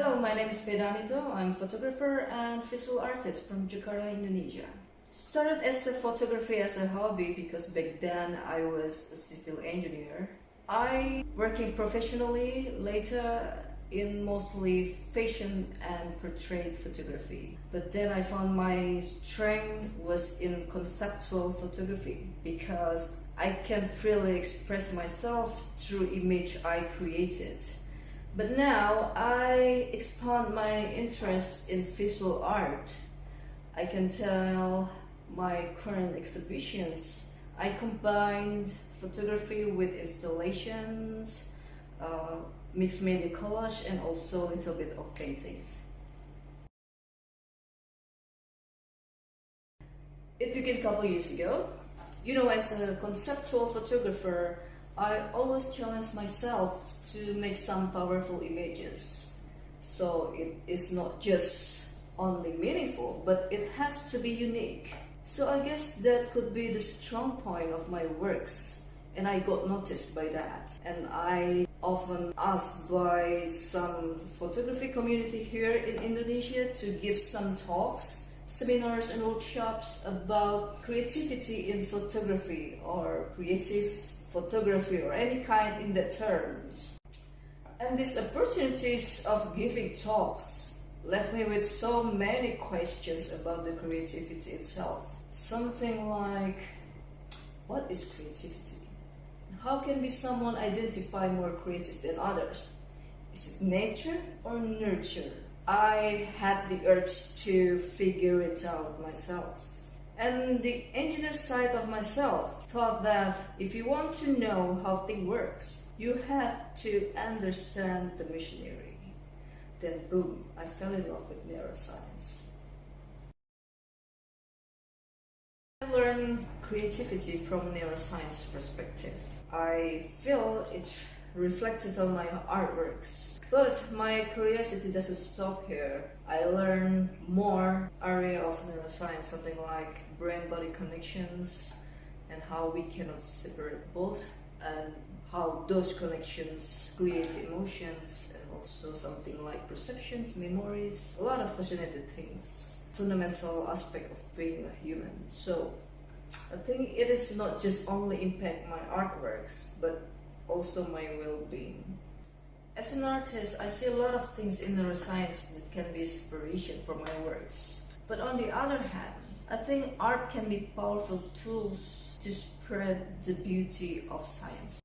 Hello, my name is Vedanito. I'm a photographer and visual artist from Jakarta, Indonesia. Started as a photography as a hobby because back then I was a civil engineer. I working professionally later in mostly fashion and portrait photography. But then I found my strength was in conceptual photography because I can freely express myself through image I created. But now I expand my interest in visual art. I can tell my current exhibitions, I combined photography with installations, mixed media collage, and also a little bit of paintings. It began a couple years ago. As a conceptual photographer, I always challenge myself to make some powerful images. So it is not just only meaningful, but it has to be unique. So I guess that could be the strong point of my works, and I got noticed by that. And I often asked by some photography community here in Indonesia to give some talks, seminars and workshops about creativity in photography or creative photography or any kind in the terms. And these opportunities of giving talks left me with so many questions about the creativity itself. Something like, what is creativity? How can be someone identify more creative than others? Is it nature or nurture? I had the urge to figure it out myself. And the engineer side of myself thought that if you want to know how things works, you have to understand the machinery. Then boom, I fell in love with neuroscience. I learned creativity from neuroscience perspective. I feel it's reflected on my artworks. But my curiosity doesn't stop here. I learn more area of neuroscience, something like brain-body connections and how we cannot separate both and how those connections create emotions and also something like perceptions, memories, a lot of fascinating things, fundamental aspect of being a human. So I think it is not just only impact my artworks, but also my well-being. As an artist, I see a lot of things in neuroscience that can be inspiration for my works. But on the other hand, I think art can be powerful tools to spread the beauty of science.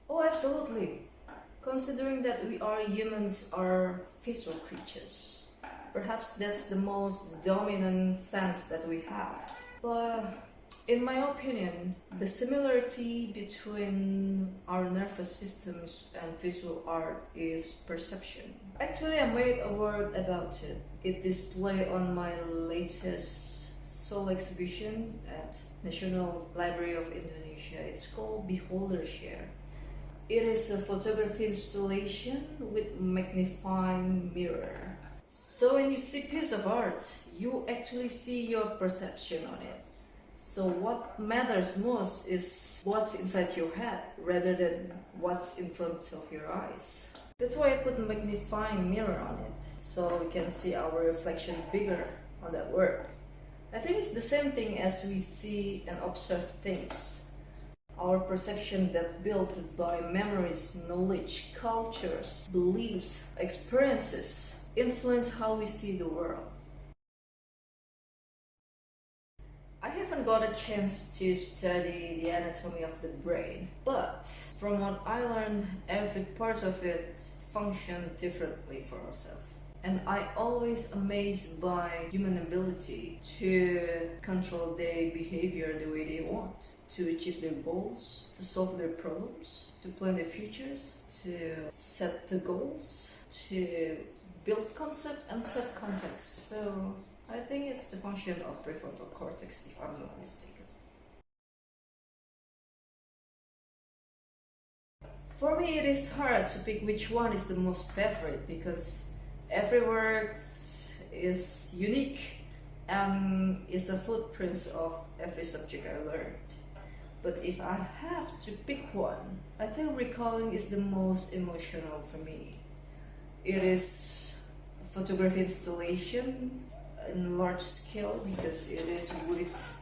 Oh, absolutely. Considering that humans are visual creatures, perhaps that's the most dominant sense that we have. But in my opinion, the similarity between our nervous systems and visual art is perception. Actually, I made a work about it. It displayed on my latest solo exhibition at National Library of Indonesia. It's called Beholder Share. It is a photography installation with magnifying mirror. So when you see a piece of art, you actually see your perception on it. So what matters most is what's inside your head rather than what's in front of your eyes. That's why I put a magnifying mirror on it, so we can see our reflection bigger on that work. I think it's the same thing as we see and observe things. Our perception that built by memories, knowledge, cultures, beliefs, experiences influence how we see the world. I haven't got a chance to study the anatomy of the brain, but from what I learned, every part of it functions differently for ourselves. And I always amazed by human ability to control their behavior the way they want, to achieve their goals, to solve their problems, to plan their futures, to set the goals, to build concept and set context. So I think it's the function of prefrontal cortex, if I'm not mistaken. For me, it is hard to pick which one is the most favorite because every work is unique and is a footprint of every subject I learned. But if I have to pick one, I think recalling is the most emotional for me. It is photography installation in large scale because it is with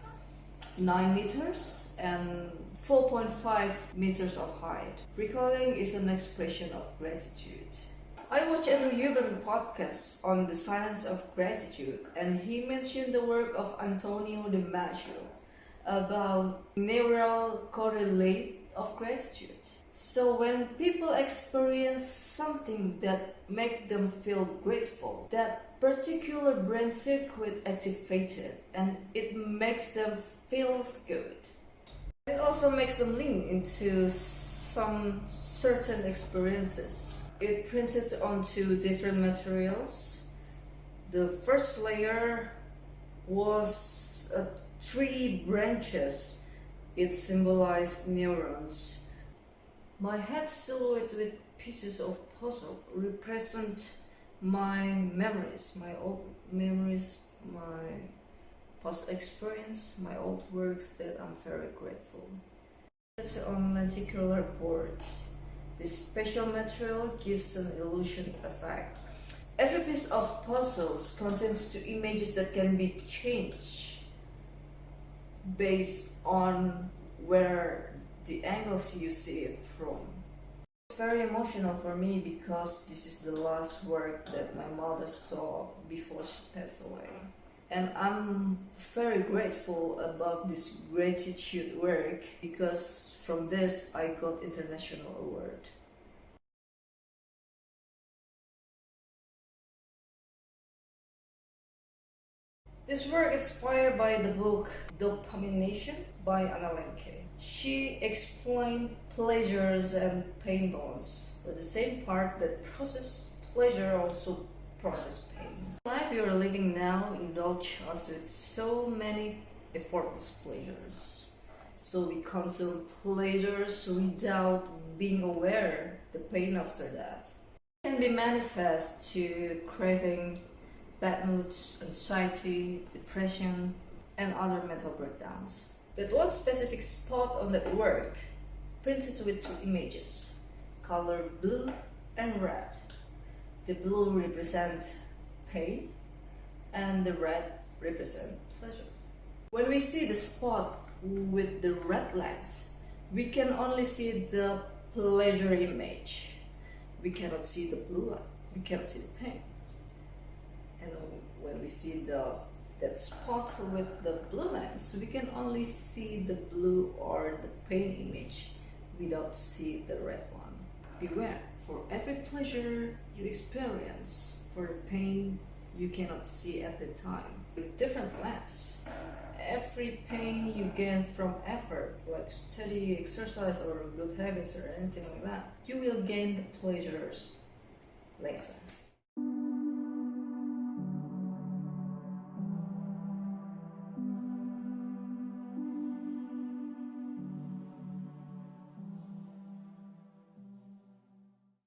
9 meters and 4.5 meters of height. Recalling is an expression of gratitude. I watched a Yuban podcast on the science of gratitude, and he mentioned the work of Antonio Damasio about neural correlate of gratitude. So when people experience something that make them feel grateful, that particular brain circuit activated and it makes them feel good. It also makes them link into some certain experiences. It printed onto different materials. The first layer was 3 branches. It symbolized neurons. My head silhouette with pieces of puzzle represent my memories, my old memories, my past experience, my old works that I'm very grateful. It's on lenticular board. This special material gives an illusion effect. Every piece of puzzles contains 2 images that can be changed based on where the angles you see it from. It's very emotional for me because this is the last work that my mother saw before she passed away. And I'm very grateful about this gratitude work because from this I got international award. This work inspired by the book Dopamination by Anna Lemke. She explained pleasures and pain bonds. So the same part that process pleasure also process pain. The life you are living now indulge us with so many effortless pleasures. So we consume pleasures without being aware the pain after that. It can be manifest to craving, bad moods, anxiety, depression, and other mental breakdowns. That one specific spot on that work printed with 2 images, color blue and red. The blue represent pain and the red represent pleasure. When we see the spot with the red lens, we can only see the pleasure image. We cannot see the blue one. We cannot see the pain. And when we see that spot with the blue lens, we can only see the blue or the pain image without see the red one. Beware, for every pleasure you experience, for the pain you cannot see at the time, with different lens. Every pain you gain from effort, like study, exercise, or good habits or anything like that, you will gain the pleasures later.